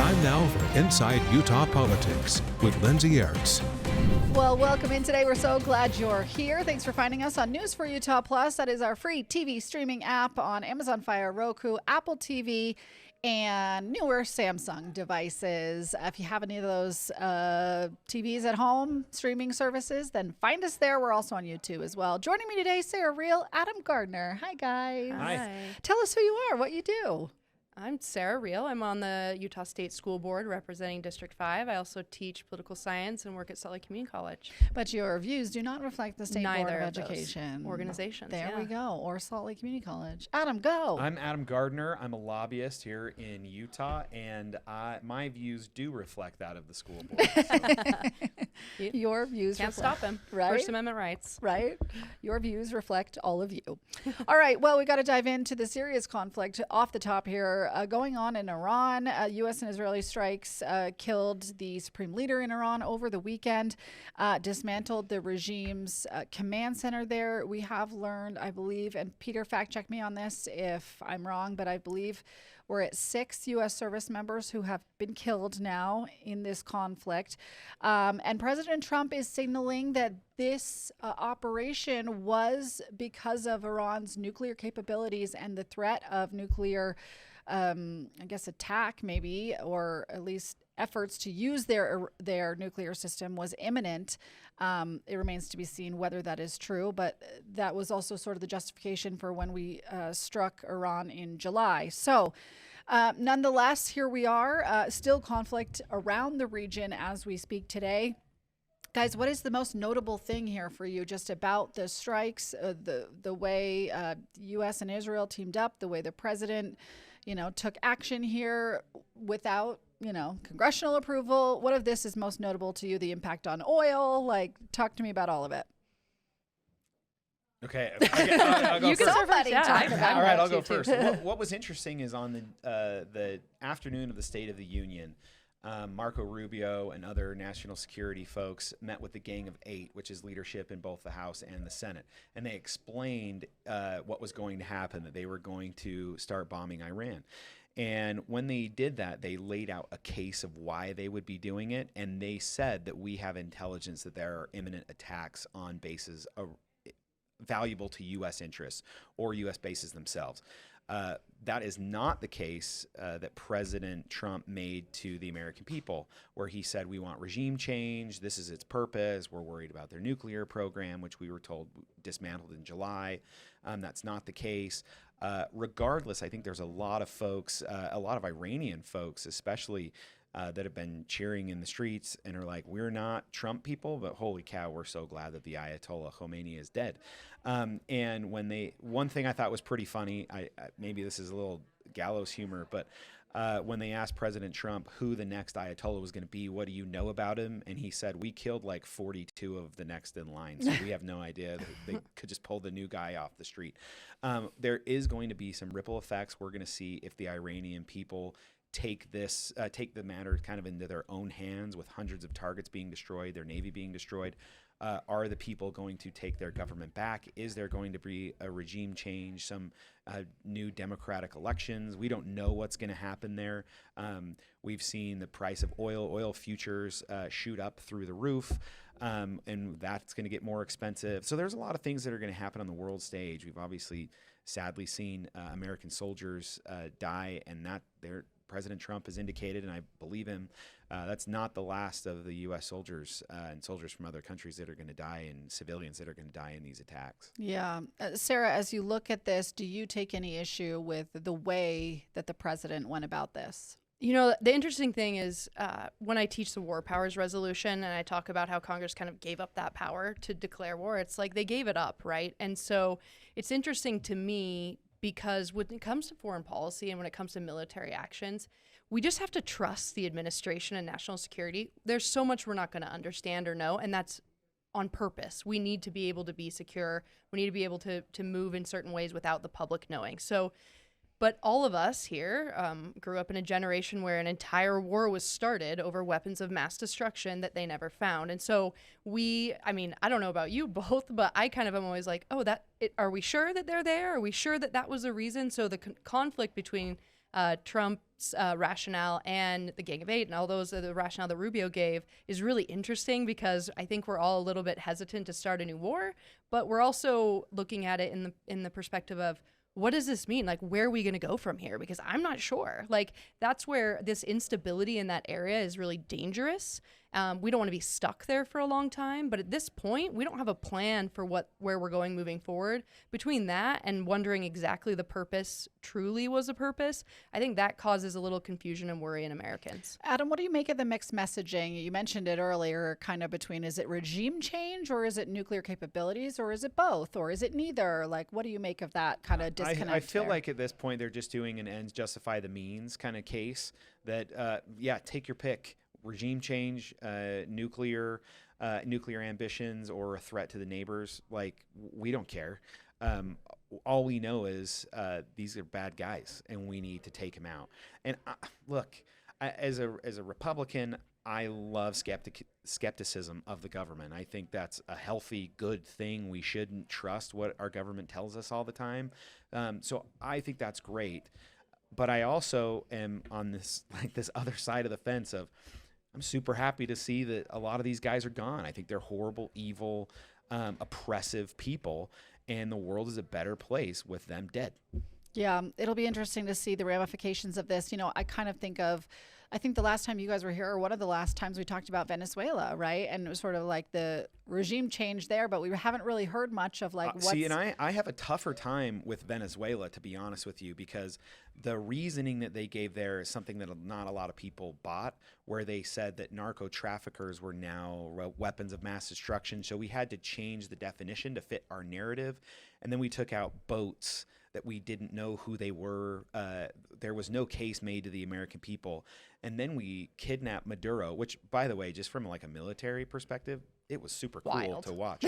Time now for Inside Utah Politics with Lindsay. Well, welcome in today. We're so glad you're here. Thanks for finding us on News for Utah Plus. That is our free TV streaming app on Amazon Fire, Roku, Apple TV, and newer Samsung devices. If you have any of those TVs at home, streaming services, then find us there. We're also on YouTube as well. Joining me today, Sarah Real, Adam Gardiner. Hi, guys. Hi. Tell us who you are, what you do. I'm Sarah Real. I'm on the Utah State School Board representing District 5. I also teach political science and work at Salt Lake Community College. But your views do not reflect the State Board of Education. Organizations. There we go. Or Salt Lake Community College. Adam, go. I'm Adam Gardiner. I'm a lobbyist here in Utah, and my views do reflect that of the school board. So. Your views Can't stop him. Right? First Amendment rights. Right. Your views reflect all of you. All right. Well, we got to dive into the serious conflict off the top here. Going on in Iran, U.S. and Israeli strikes killed the supreme leader in Iran over the weekend, dismantled the regime's command center there. We have learned, I believe, and Peter, fact check me on this if I'm wrong, but I believe we're at 6 U.S. service members who have been killed now in this conflict. And President Trump is signaling that this operation was because of Iran's nuclear capabilities and the threat of nuclear attack maybe, or at least efforts to use their nuclear system was imminent. It remains to be seen whether that is true, but that was also sort of the justification for when we struck Iran in July. So nonetheless, here we are, still conflict around the region as we speak today. Guys, what is the most notable thing here for you just about the strikes, the way U.S. and Israel teamed up, the way the president took action here without, congressional approval? What of this is most notable to you? The impact on oil? Talk to me about all of it. Okay. I'll go You can first. somebody talk about All right, it I'll go too. first. What was interesting is on the afternoon of the State of the Union, Marco Rubio and other national security folks met with the Gang of Eight, which is leadership in both the House and the Senate. And they explained what was going to happen, that they were going to start bombing Iran. And when they did that, they laid out a case of why they would be doing it. And they said that we have intelligence that there are imminent attacks on bases valuable to U.S. interests or U.S. bases themselves. That is not the case that President Trump made to the American people, where he said, we want regime change. This is its purpose. We're worried about their nuclear program, which we were told dismantled in July. That's not the case. Regardless, I think there's a lot of folks, a lot of Iranian folks, especially that have been cheering in the streets and are like, we're not Trump people, but holy cow, we're so glad that the Ayatollah Khamenei is dead. And one thing I thought was pretty funny, maybe this is a little gallows humor, but when they asked President Trump who the next Ayatollah was going to be, what do you know about him? And he said, we killed like 42 of the next in line, so we have no idea. They could just pull the new guy off the street. There is going to be some ripple effects. We're going to see if the Iranian people take the matter kind of into their own hands, with hundreds of targets being destroyed, their navy being destroyed. Are the people going to take their government back? Is there going to be a regime change, some new democratic elections? We don't know what's going to happen there. We've seen the price of oil futures shoot up through the roof, and that's going to get more expensive. So there's a lot of things that are going to happen on the world stage. We've obviously sadly seen American soldiers die, and President Trump has indicated, and I believe him, that's not the last of the U.S. soldiers and soldiers from other countries that are going to die, and civilians that are going to die in these attacks. Yeah. Sarah, as you look at this, do you take any issue with the way that the president went about this? The interesting thing is when I teach the War Powers Resolution and I talk about how Congress kind of gave up that power to declare war, it's like they gave it up, right? And so it's interesting to me because when it comes to foreign policy and when it comes to military actions, we just have to trust the administration and national security. There's so much we're not going to understand or know, and that's on purpose. We need to be able to be secure. We need to be able to move in certain ways without the public knowing. So, but all of us here grew up in a generation where an entire war was started over weapons of mass destruction that they never found. And so I don't know about you both, but I kind of am always like, are we sure that they're there? Are we sure that that was the reason? So the conflict between Trump's rationale and the Gang of Eight and all those the rationale that Rubio gave is really interesting, because I think we're all a little bit hesitant to start a new war, but we're also looking at it in the perspective of, what does this mean? Like, where are we going to go from here? Because I'm not sure. Like, that's where this instability in that area is really dangerous. We don't want to be stuck there for a long time. But at this point, we don't have a plan for where we're going moving forward. Between that and wondering exactly the purpose truly was a purpose, I think that causes a little confusion and worry in Americans. Adam, what do you make of the mixed messaging? You mentioned it earlier, kind of between, is it regime change, or is it nuclear capabilities, or is it both, or is it neither? Like, what do you make of that kind of disconnect? I feel there? like at this point they're just doing an ends justify the means kind of case that, take your pick. Regime change, nuclear ambitions, or a threat to the neighbors. Like, we don't care. All we know is these are bad guys, and we need to take them out. And look, as a Republican, I love skepticism of the government. I think that's a healthy, good thing. We shouldn't trust what our government tells us all the time. So I think that's great. But I also am on this other side of the fence of, I'm super happy to see that a lot of these guys are gone. I think they're horrible, evil, oppressive people, and the world is a better place with them dead. Yeah, it'll be interesting to see the ramifications of this. You know, I think the last time you guys were here, or one of the last times, we talked about Venezuela, right? And it was sort of like the regime change there, but we haven't really heard much of like what's... See, and I have a tougher time with Venezuela, to be honest with you, because the reasoning that they gave there is something that not a lot of people bought, where they said that narco traffickers were now weapons of mass destruction. So we had to change the definition to fit our narrative. And then we took out boats that we didn't know who they were. There was no case made to the American people. And then we kidnapped Maduro, which, by the way, just from like a military perspective, it was super cool to watch.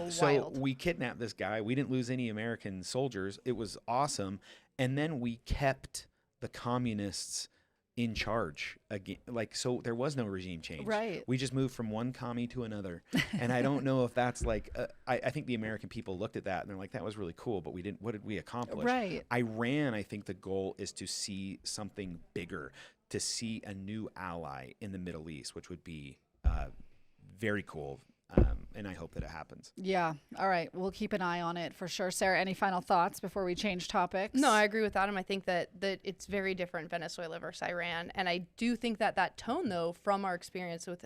So we kidnapped this guy. We didn't lose any American soldiers. It was awesome. And then we kept the communists in charge again. Like, so there was no regime change. Right. We just moved from one commie to another. And I don't know if that's like, I think the American people looked at that and they're like, that was really cool, but what did we accomplish? Right. Iran, I think the goal is to see something bigger, to see a new ally in the Middle East, which would be very cool. And I hope that it happens. Yeah. All right. We'll keep an eye on it for sure. Sarah, any final thoughts before we change topics? No, I agree with Adam. I think that it's very different, Venezuela versus Iran. And I do think that tone, though, from our experience with,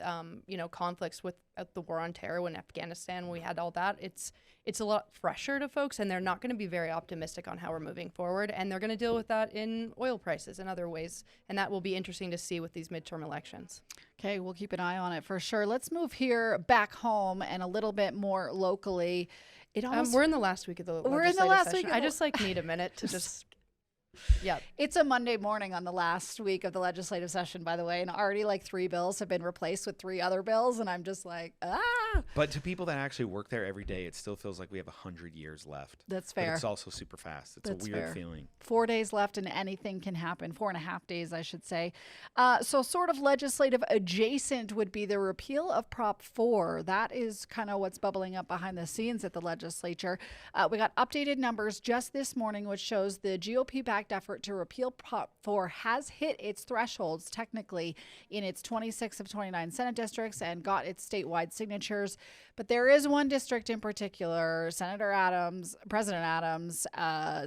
conflicts with the war on terror in Afghanistan, we had all that. It's a lot fresher to folks, and they're not going to be very optimistic on how we're moving forward. And they're going to deal with that in oil prices and other ways. And that will be interesting to see with these midterm elections. Okay, we'll keep an eye on it for sure. Let's move here back home and a little bit more locally. We're in the last week of the legislative session. I just need a minute to just... Yeah. It's a Monday morning on the last week of the legislative session, by the way, and already like 3 bills have been replaced with 3 other bills, and I'm just like, But to people that actually work there every day, it still feels like we have 100 years left. That's fair. But it's also super fast. That's a weird feeling. 4 days left and anything can happen. 4.5 days, I should say. So sort of legislative adjacent would be the repeal of Prop 4. That is kind of what's bubbling up behind the scenes at the legislature. We got updated numbers just this morning, which shows the GOP-backed effort to repeal Prop 4 has hit its thresholds technically in its 26 of 29 Senate districts and got its statewide signatures. But there is one district in particular, President Adams,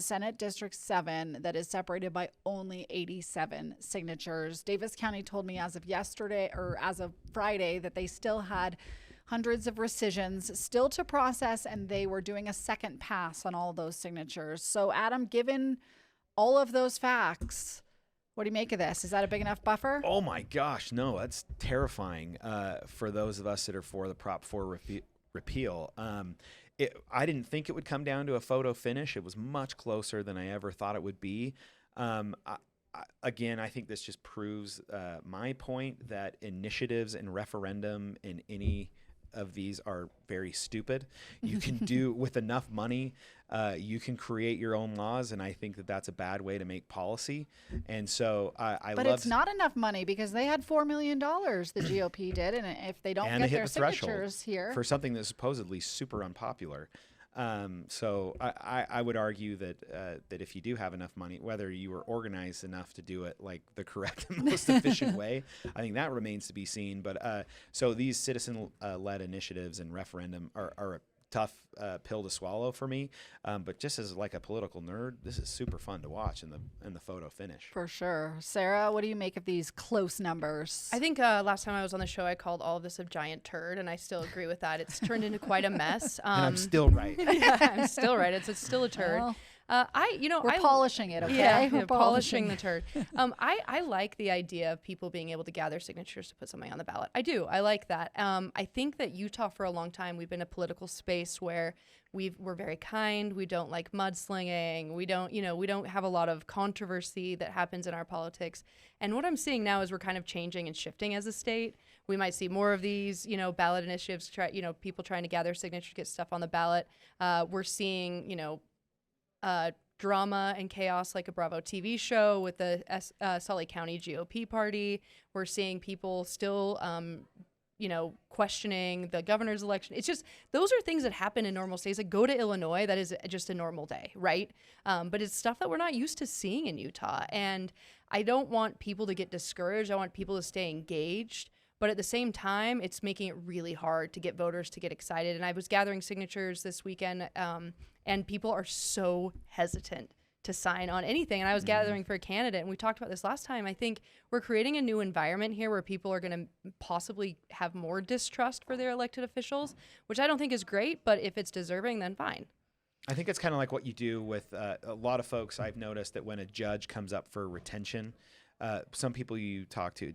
Senate District 7, that is separated by only 87 signatures. Davis County told me as of Friday that they still had hundreds of rescissions still to process, and they were doing a second pass on all those signatures. So, Adam, given all of those facts, what do you make of this? Is that a big enough buffer? Oh my gosh, no, that's terrifying for those of us that are for the Prop 4 repeal. I didn't think it would come down to a photo finish. It was much closer than I ever thought it would be. Again, I think this just proves my point that initiatives and referendum in any of these are very stupid. You can do with enough money, you can create your own laws, and I think that that's a bad way to make policy. And so but it's not enough money because they had $4 million, the GOP did, and if they don't get their signatures here for something that's supposedly super unpopular. So I would argue that that if you do have enough money, whether you were organized enough to do it like the correct and most efficient way, I think that remains to be seen. But so these citizen-led initiatives and referendum are a tough pill to swallow for me. But just as like a political nerd, this is super fun to watch in the photo finish. For sure. Sarah, what do you make of these close numbers? I think last time I was on the show, I called all of this a giant turd, and I still agree with that. It's turned into quite a mess. And I'm still right. Yeah, I'm still right. It's still a turd. Well, we're polishing it, okay? Yeah, We're polishing the turd. I like the idea of people being able to gather signatures to put something on the ballot. I do. I like that. I think that Utah, for a long time, we've been a political space where we're very kind. We don't like mudslinging. We don't have a lot of controversy that happens in our politics. And what I'm seeing now is we're kind of changing and shifting as a state. We might see more of these, ballot initiatives, people trying to gather signatures, get stuff on the ballot. We're seeing, drama and chaos like a Bravo TV show with the Salt Lake County GOP party. We're seeing people still, questioning the governor's election. It's just, those are things that happen in normal states. Like, go to Illinois, that is just a normal day, right? But it's stuff that we're not used to seeing in Utah. And I don't want people to get discouraged. I want people to stay engaged. But at the same time, it's making it really hard to get voters to get excited. And I was gathering signatures this weekend, and people are so hesitant to sign on anything. And I was gathering for a candidate, and we talked about this last time. I think we're creating a new environment here where people are going to possibly have more distrust for their elected officials, which I don't think is great. But if it's deserving, then fine. I think it's kind of like what you do with a lot of folks. I've noticed that when a judge comes up for retention, some people you talk to,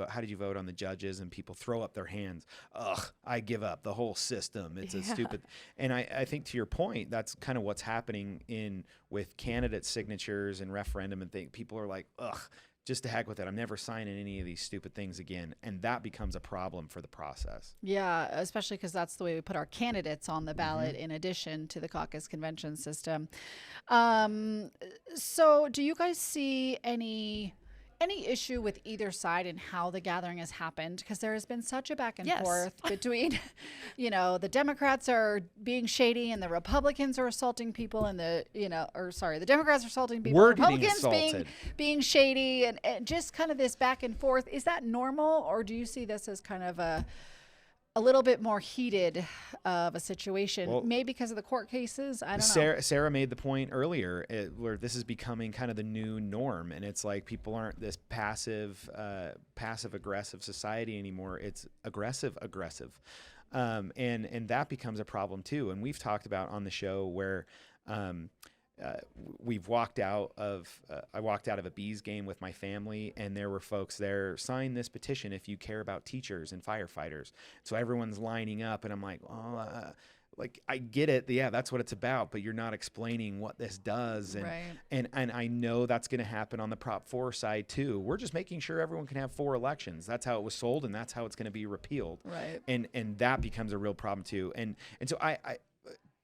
how did you vote on the judges? And people throw up their hands. Ugh, I give up the whole system. It's a stupid. And I think, to your point, that's kind of what's happening with candidate signatures and referendum and things. People are like, ugh, just to heck with it. I'm never signing any of these stupid things again. And that becomes a problem for the process. Yeah, especially because that's the way we put our candidates on the ballot in addition to the caucus convention system. So do you guys see any issue with either side in how the gathering has happened? Because there has been such a back and forth between, the Democrats are being shady and the Republicans are assaulting people, and the Democrats are assaulting people, We're Republicans being shady, and just kind of this back and forth. Is that normal, or do you see this as kind of a little bit more heated of a situation, maybe because of the court cases? I don't know. Sarah made the point earlier where this is becoming kind of the new norm, and it's like people aren't this passive aggressive society anymore. It's aggressive, and that becomes a problem too. And we've talked about on the show where I walked out of a Bees game with my family, and there were folks there, sign this petition if you care about teachers and firefighters. So everyone's lining up, and I'm like, I get it. Yeah, that's what it's about, but you're not explaining what this does. And I know that's going to happen on the Prop 4 side too. We're just making sure everyone can have 4 elections. That's how it was sold, and that's how it's going to be repealed. Right. And that becomes a real problem too. And so I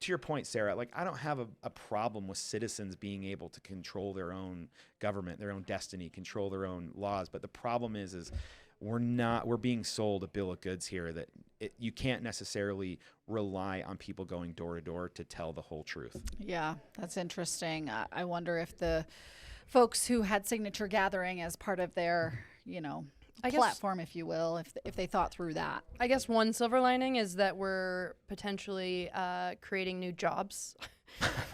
to your point, Sarah, like, I don't have a problem with citizens being able to control their own government, their own destiny, control their own laws. But the problem is we're being sold a bill of goods here that you can't necessarily rely on people going door to door to tell the whole truth. Yeah, that's interesting. I wonder if the folks who had signature gathering as part of their, platform, if you will, if they thought through that. I guess one silver lining is that we're potentially creating new jobs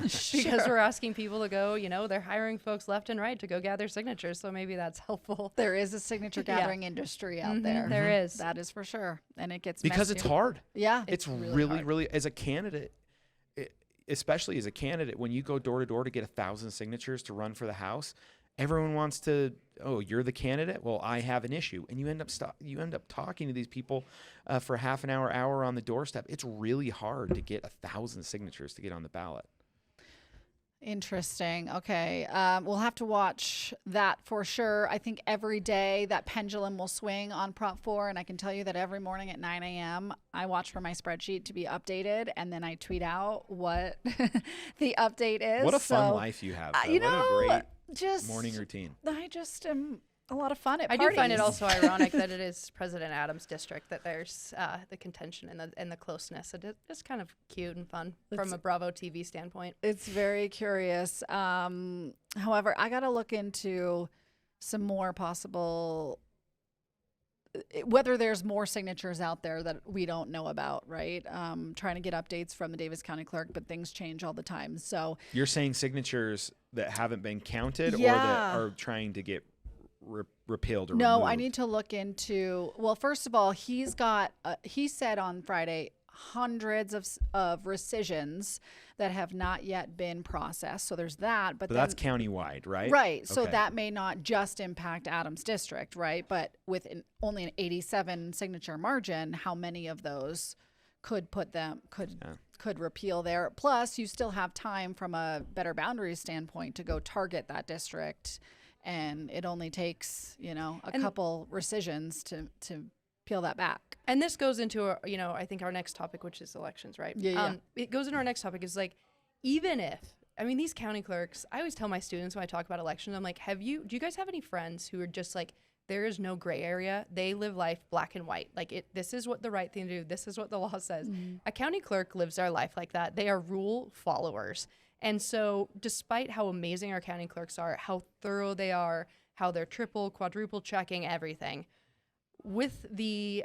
because we're asking people to go, they're hiring folks left and right to go gather signatures. So maybe that's helpful. There is a signature gathering industry out there. There is. That is for sure. And it gets because messy. it's hard. Yeah. It's really, as a candidate, especially as a candidate, when you go door to door to get 1,000 signatures to run for the House, everyone wants to, you're the candidate? Well, I have an issue. And you end up talking to these people for half an hour on the doorstep. It's really hard to get 1,000 signatures to get on the ballot. Interesting. Okay. We'll have to watch that for sure. I think every day that pendulum will swing on Prop 4. And I can tell you that every morning at 9 a.m., I watch for my spreadsheet to be updated. And then I tweet out what the update is. What a fun life you have. What a great morning routine. a lot of fun at I parties. do find it also ironic that it is President Adams' district that there's the contention and the closeness. It's kind of cute and fun from a Bravo TV standpoint. It's very curious. However, I got to look into some more possible, whether there's more signatures out there that we don't know about, right? Trying to get updates from the Davis County clerk, but things change all the time. So You're saying signatures that haven't been counted or Yeah. that are trying to get repealed or no, removed? I need to look into, well, first of all, he said on Friday, hundreds of rescissions that have not yet been processed. So there's that. But that's countywide, right? Right. So Okay. that may not just impact Adams district, right? But with only an 87 signature margin, how many of those could repeal there? Plus, you still have time from a better boundaries standpoint to go target that district. And it only takes, a couple rescissions to peel that back. And this goes into, I think our next topic, which is elections, right? Yeah. It goes into our next topic is like, even if, these county clerks, I always tell my students when I talk about elections, I'm like, do you guys have any friends who are just like, there is no gray area. They live life black and white. Like this is what the right thing to do. This is what the law says. Mm-hmm. A county clerk lives their life like that. They are rule followers. And so despite how amazing our county clerks are, how thorough they are, how they're triple, quadruple checking everything, with the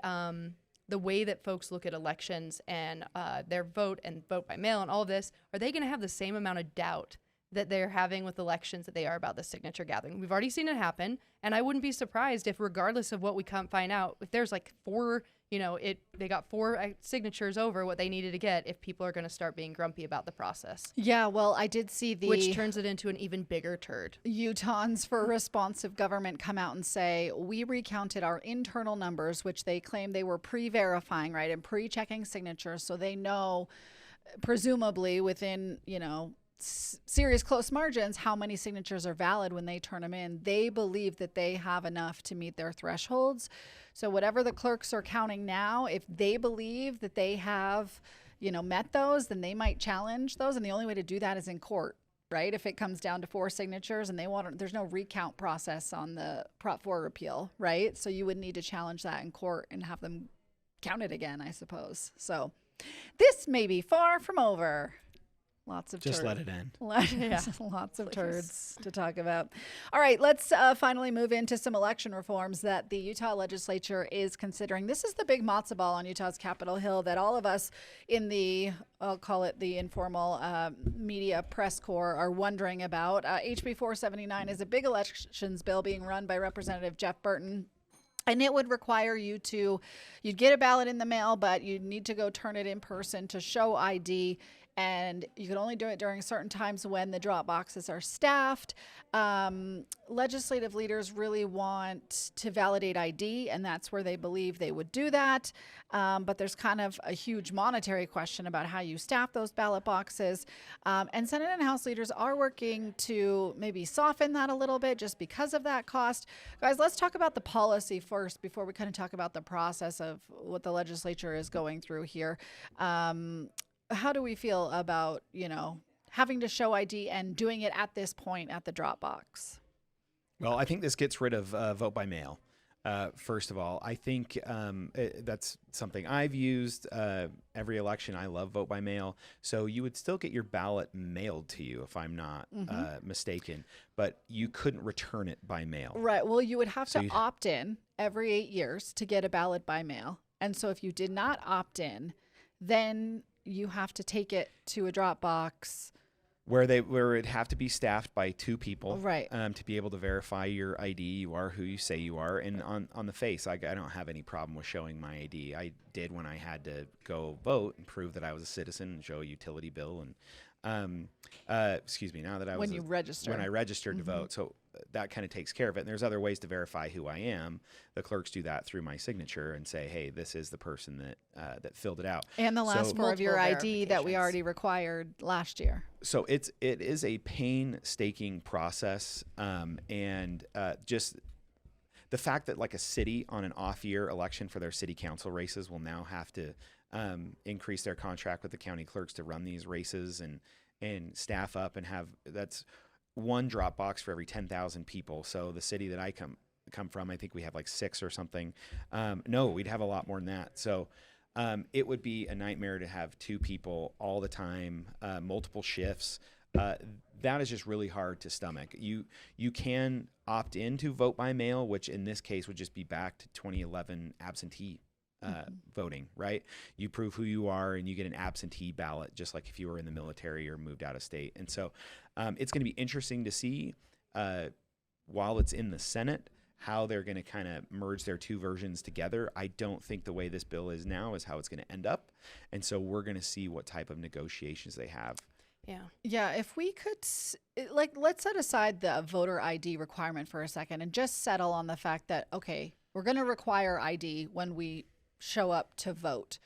way that folks look at elections and their vote and vote by mail and all of this, are they going to have the same amount of doubt that they're having with elections that they are about the signature gathering? We've already seen it happen, and I wouldn't be surprised if, regardless of what we can't find out, if there's like they got 4 signatures over what they needed to get, if people are going to start being grumpy about the process. Yeah, well, I did see which turns it into an even bigger turd. Utahns for Responsive Government come out and say, we recounted our internal numbers, which they claim they were pre-verifying, right, and pre-checking signatures, so they know, presumably within, serious close margins, how many signatures are valid when they turn them in. They believe that they have enough to meet their thresholds. So whatever the clerks are counting now, if they believe that they have, met those, then they might challenge those. And the only way to do that is in court, right? If it comes down to 4 signatures and there's no recount process on the Prop 4 repeal, right? So you would need to challenge that in court and have them count it again, I suppose. So this may be far from over. Lots of just turds. let it end. Lots of turds to talk about. All right, let's finally move into some election reforms that the Utah legislature is considering. This is the big matzo ball on Utah's Capitol Hill that all of us in the, I'll call it the informal media press corps, are wondering about. HB 479 is a big elections bill being run by Representative Jeff Burton. And it would require you'd get a ballot in the mail, but you'd need to go turn it in person to show ID. And you can only do it during certain times when the drop boxes are staffed. Legislative leaders really want to validate ID, and that's where they believe they would do that. But there's kind of a huge monetary question about how you staff those ballot boxes. And Senate and House leaders are working to maybe soften that a little bit just because of that cost. Guys, let's talk about the policy first before we kind of talk about the process of what the legislature is going through here. How do we feel about, having to show ID and doing it at this point at the drop box? Well, I think this gets rid of vote by mail. First of all, I think that's something I've used every election. I love vote by mail. So you would still get your ballot mailed to you, if I'm not mistaken, but you couldn't return it by mail. Right. Well, you would have to opt in every 8 years to get a ballot by mail. And so if you did not opt in, then you have to take it to a drop box where it'd have to be staffed by 2 people, right? To be able to verify your ID, you are who you say you are, and on the face, I don't have any problem with showing my ID. I did when I had to go vote and prove that I was a citizen and show a utility bill and now that I was when I registered to vote. So that kind of takes care of it. And there's other ways to verify who I am. The clerks do that through my signature and say, hey, this is the person that filled it out. And the last 4 of your ID that we already required last year. So it is a painstaking process. And just the fact that like a city on an off year election for their city council races will now have to increase their contract with the county clerks to run these races and staff up and have, that's one drop box for every 10,000 people. So the city that I come from. I think we have like 6 or something. No, we'd have a lot more than that. So it would be a nightmare to have 2 people all the time, multiple shifts. That is just really hard to stomach. You can opt in to vote by mail, which in this case would just be back to 2011 absentee voting, right? You prove who you are and you get an absentee ballot, just like if you were in the military or moved out of state. And so it's going to be interesting to see while it's in the Senate, how they're going to kind of merge their 2 versions together. I don't think the way this bill is now is how it's going to end up. And so we're going to see what type of negotiations they have. Yeah. If we could, let's set aside the voter ID requirement for a second and just settle on the fact that, okay, we're going to require ID when we show up to vote.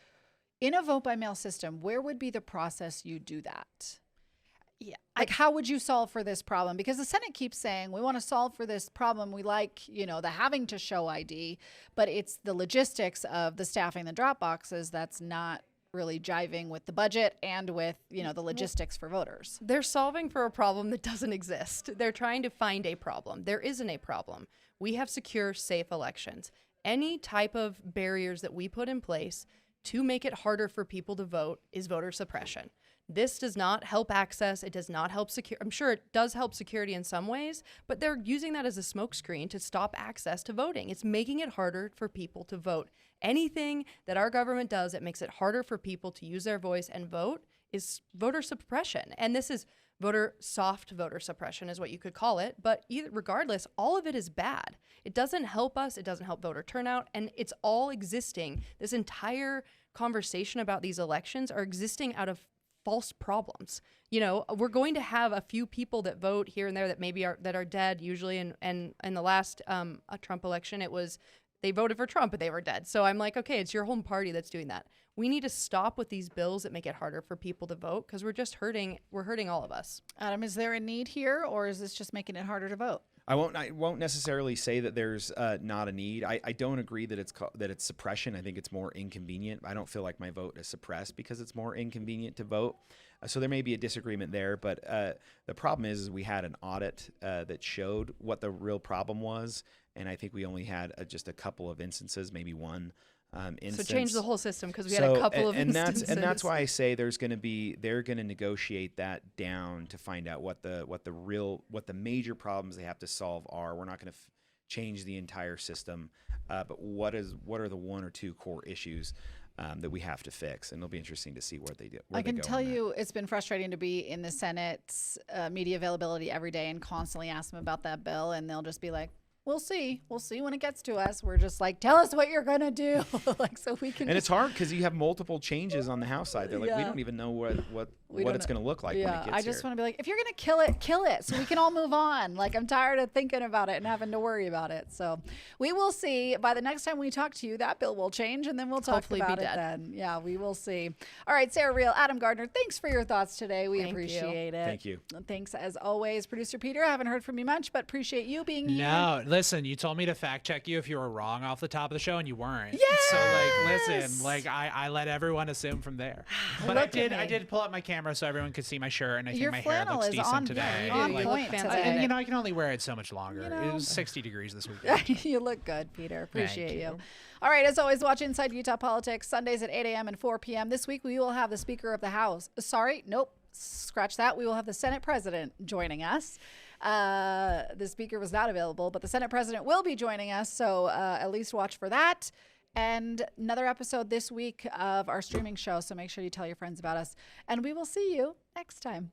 In a vote by mail system, where would be the process you do that? Yeah. How would you solve for this problem? Because the Senate keeps saying we want to solve for this problem. We like, the having to show ID, but it's the logistics of the staffing the drop boxes that's not really jiving with the budget and with, the logistics for voters. They're solving for a problem that doesn't exist. They're trying to find a problem. There isn't a problem. We have secure, safe elections. Any type of barriers that we put in place to make it harder for people to vote is voter suppression. This does not help access. It does not help secure. I'm sure it does help security in some ways, but they're using that as a smokescreen to stop access to voting. It's making it harder for people to vote. Anything that our government does that makes it harder for people to use their voice and vote is voter suppression. And this is soft voter suppression is what you could call it. But regardless, all of it is bad. It doesn't help us. It doesn't help voter turnout. And it's all existing. This entire conversation about these elections are existing out of false problems. We're going to have a few people that vote here and there that maybe are dead usually. And in the last a Trump election, it was they voted for Trump, but they were dead. So I'm like, okay, it's your home party that's doing that. We need to stop with these bills that make it harder for people to vote because we're hurting all of us. Adam, is there a need here, or is this just making it harder to vote? I won't necessarily say that there's not a need. I don't agree that it's suppression. I think it's more inconvenient. I don't feel like my vote is suppressed because it's more inconvenient to vote. So there may be a disagreement there, but the problem is we had an audit that showed what the real problem was, and I think we only had just a couple of instances, maybe one instance. So change the whole system because we had a couple of instances. And that's why I say they're going to negotiate that down to find out what the major problems they have to solve are. We're not going to change the entire system, but what are the 1 or 2 core issues that we have to fix, and it'll be interesting to see where they do. I can tell you it's been frustrating to be in the Senate's media availability every day and constantly ask them about that bill, and they'll just be like, we'll see when it gets to us. We're just like, tell us what you're going to do. So we can. And it's hard because you have multiple changes on the House side. They're like, we don't even know what it's going to look like when it gets here. I just want to be like, if you're going to kill it so we can all move on. I'm tired of thinking about it and having to worry about it. So we will see. By the next time we talk to you, that bill will change, and then we'll talk about it then. Yeah, we will see. All right, Sarah Reel, Adam Gardiner, thanks for your thoughts today. We appreciate it. Thank you. Thanks as always. Producer Peter, I haven't heard from you much, but appreciate you being here. No, listen, you told me to fact check you if you were wrong off the top of the show, and you weren't. Yes! So I let everyone assume from there. But I did pull up my camera so everyone could see my shirt, and I think your my hair looks decent today. On point today. And I can only wear it so much longer. It was 60 degrees this weekend. You look good, Peter. Appreciate you. All right, as always, watch Inside Utah Politics Sundays at 8 a.m. and 4 p.m. This week we will have the Speaker of the House. Sorry, nope, scratch that. We will have the Senate President joining us. The Speaker was not available, but the Senate President will be joining us, so at least watch for that. And another episode this week of our streaming show, so make sure you tell your friends about us. And we will see you next time.